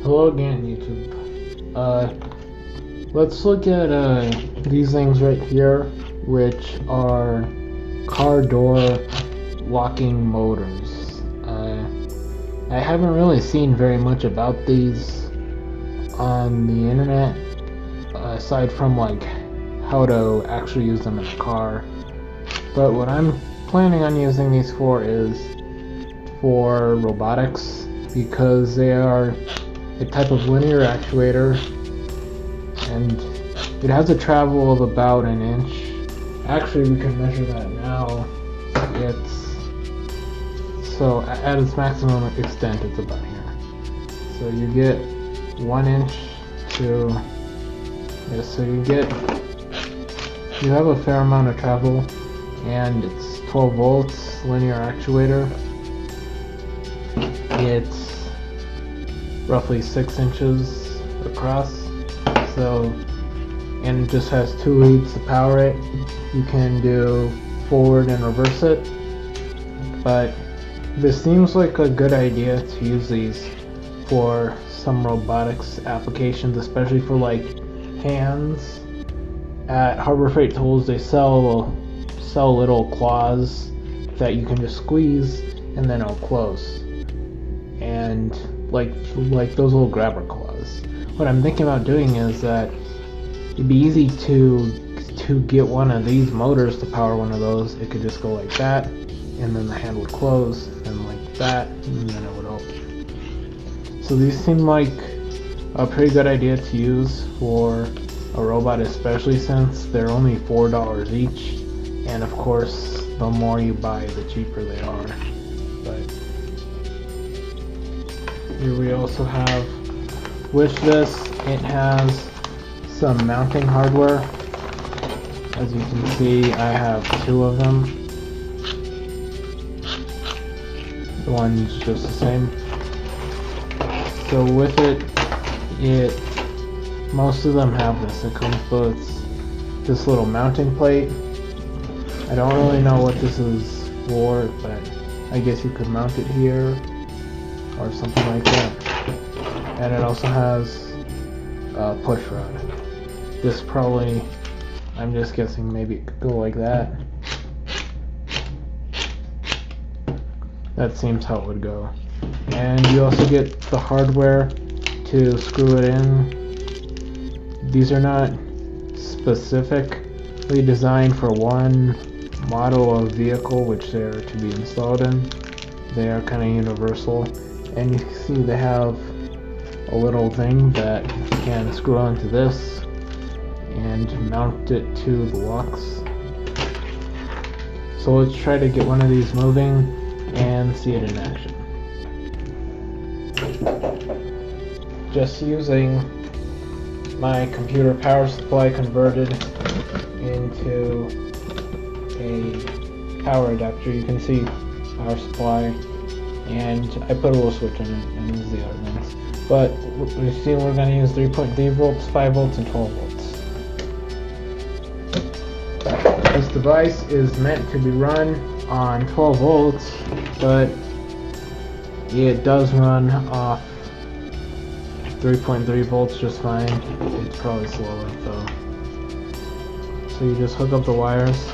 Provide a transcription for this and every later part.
Hello again, YouTube. Let's look at these things right here, which are car door locking motors. I haven't really seen very much about these on the internet, aside from like how to actually use them in a car. But what I'm planning on using these for is for robotics, because they are a type of linear actuator, and it has a travel of about an inch. Actually, we can measure that now. So at its maximum extent, it's about here. So you get 1 inch to, so you have a fair amount of travel, and it's 12 volts linear actuator. It's roughly 6 inches across, and it just has 2 leads to power it. You can do forward and reverse it, but this seems like a good idea to use these for some robotics applications, especially for like hands. At Harbor Freight Tools, they sell little claws that you can just squeeze and then it'll close, and like those little grabber claws. What I'm thinking about doing is that it'd be easy to get one of these motors to power one of those. It could just go like that, and then the hand would close, and like that, and then it would open. So these seem like a pretty good idea to use for a robot, especially since they're only $4 each, and of course the more you buy, the cheaper they are. But here we also have, with this, it has some mounting hardware. As you can see, I have 2 of them. The one's just the same. So with it, most of them have this. It comes with this little mounting plate. I don't really know what this is for, but I guess you could mount it here or something like that. And it also has a push rod. This probably, I'm just guessing, maybe it could go like that. That seems how it would go. And you also get the hardware to screw it in. These are not specifically designed for one model of vehicle which they are to be installed in. They are kind of universal. And you can see they have a little thing that can screw onto this and mount it to the locks. So let's try to get one of these moving and see it in action. Just using my computer power supply converted into a power adapter. You can see power supply, and I put a little switch on it, and these are the other things. But we see we're going to use 3.3 volts, 5 volts, and 12 volts. This device is meant to be run on 12 volts, but it does run off 3.3 volts just fine. It's probably slower though. So you just hook up the wires.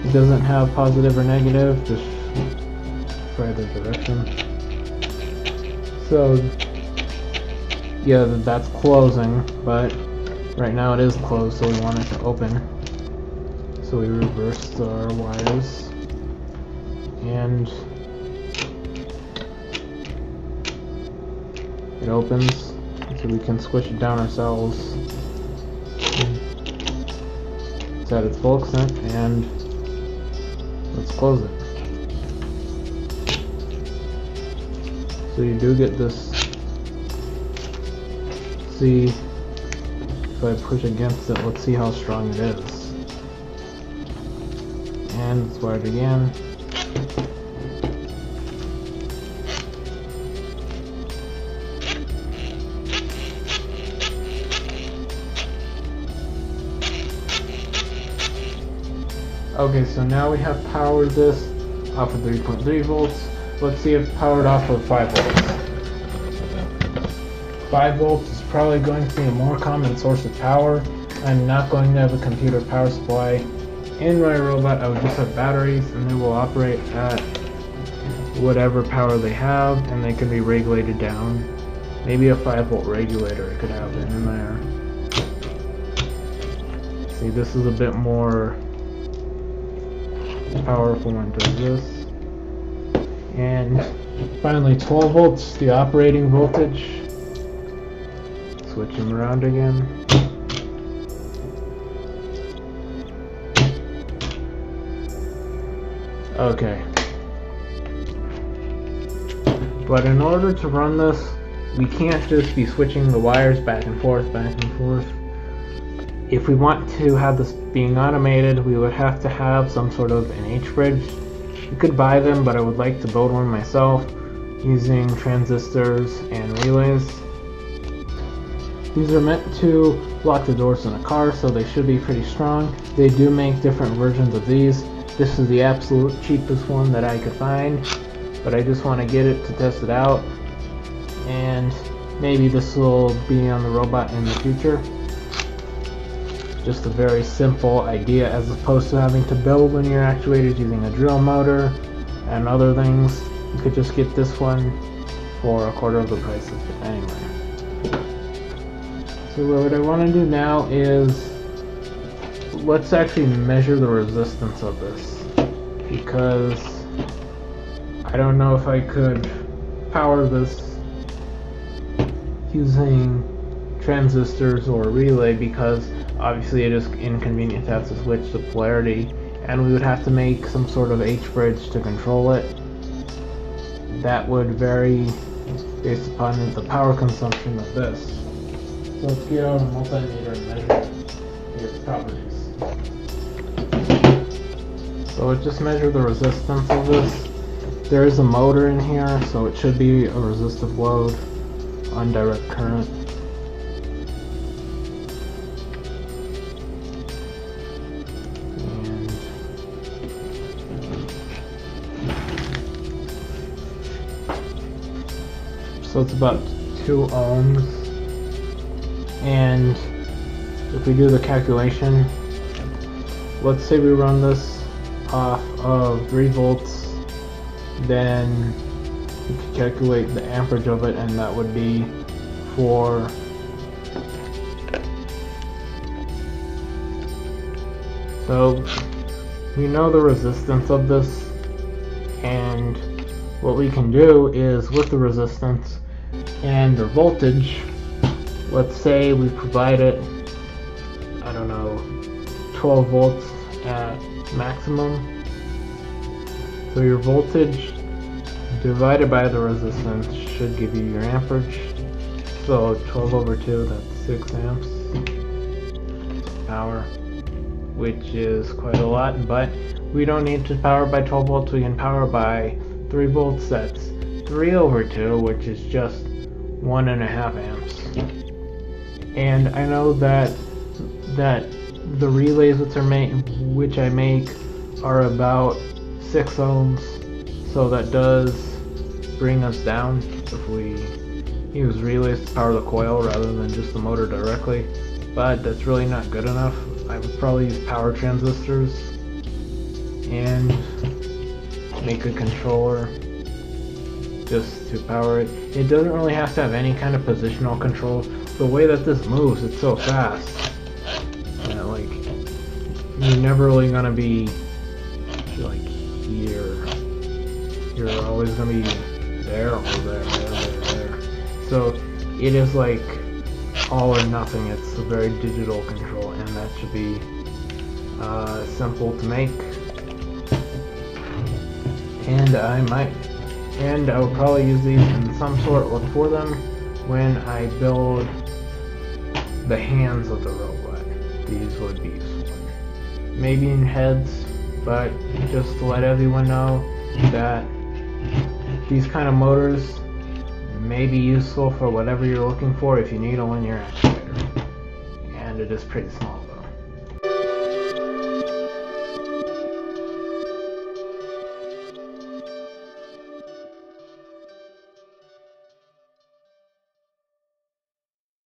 It doesn't have positive or negative, just for either direction. So yeah, that's closing, but right now it is closed, so we want it to open. So we reversed our wires, and it opens, so we can squish it down ourselves. It's at its full extent, and let's close it. So you do get this. See, if I push against it, let's see how strong it is. And it's wired again. Okay, so now we have powered this off of 3.3 volts. Let's see if powered off of 5 volts. 5 volts is probably going to be a more common source of power. I'm not going to have a computer power supply in my robot. I would just have batteries, and they will operate at whatever power they have, and they can be regulated down. Maybe a 5 volt regulator I could have in there. See, this is a bit more powerful one does this. And finally 12 volts, the operating voltage. Switch them around again. Okay. But in order to run this, we can't just be switching the wires back and forth. If we want to have this being automated, we would have to have some sort of an H-bridge. You could buy them, but I would like to build one myself using transistors and relays. These are meant to lock the doors in a car, so they should be pretty strong. They do make different versions of these. This is the absolute cheapest one that I could find, but I just want to get it to test it out, and maybe this will be on the robot in the future. Just a very simple idea, as opposed to having to build linear actuators using a drill motor and other things. You could just get this one for a quarter of the price of it anyway. So what I want to do now is let's actually measure the resistance of this, because I don't know if I could power this using transistors or relay, because obviously it is inconvenient to have to switch the polarity, and we would have to make some sort of H-bridge to control it. That would vary based upon the power consumption of this. So let's get out a multimeter and measure its properties. So let's just measure the resistance of this. There is a motor in here, so it should be a resistive load on direct current. So it's about 2 ohms, and if we do the calculation, let's say we run this off of 3 volts, then we can calculate the amperage of it, and that would be 4. So we know the resistance of this, and what we can do is, with the resistance and the voltage, let's say we provide it, I don't know, 12 volts at maximum. So your voltage divided by the resistance should give you your amperage. So 12 over 2, that's 6 amps power, which is quite a lot, but we don't need to power by 12 volts, we can power by 3 volts, that's 3 over 2, which is just 1.5 amps. And I know that the relays which I make are about 6 ohms, so that does bring us down if we use relays to power the coil rather than just the motor directly. But that's really not good enough. I would probably use power transistors and make a controller just to power it. It doesn't really have to have any kind of positional control. The way that this moves, it's so fast that, like, you're never really gonna be like here. You're always gonna be there or there. So it is like all or nothing. It's a very digital control, and that should be simple to make. And I will probably use these in some sort, look for them when I build the hands of the robot. These would be useful. Maybe in heads, but just to let everyone know that these kind of motors may be useful for whatever you're looking for if you need a linear actuator. And it is pretty small.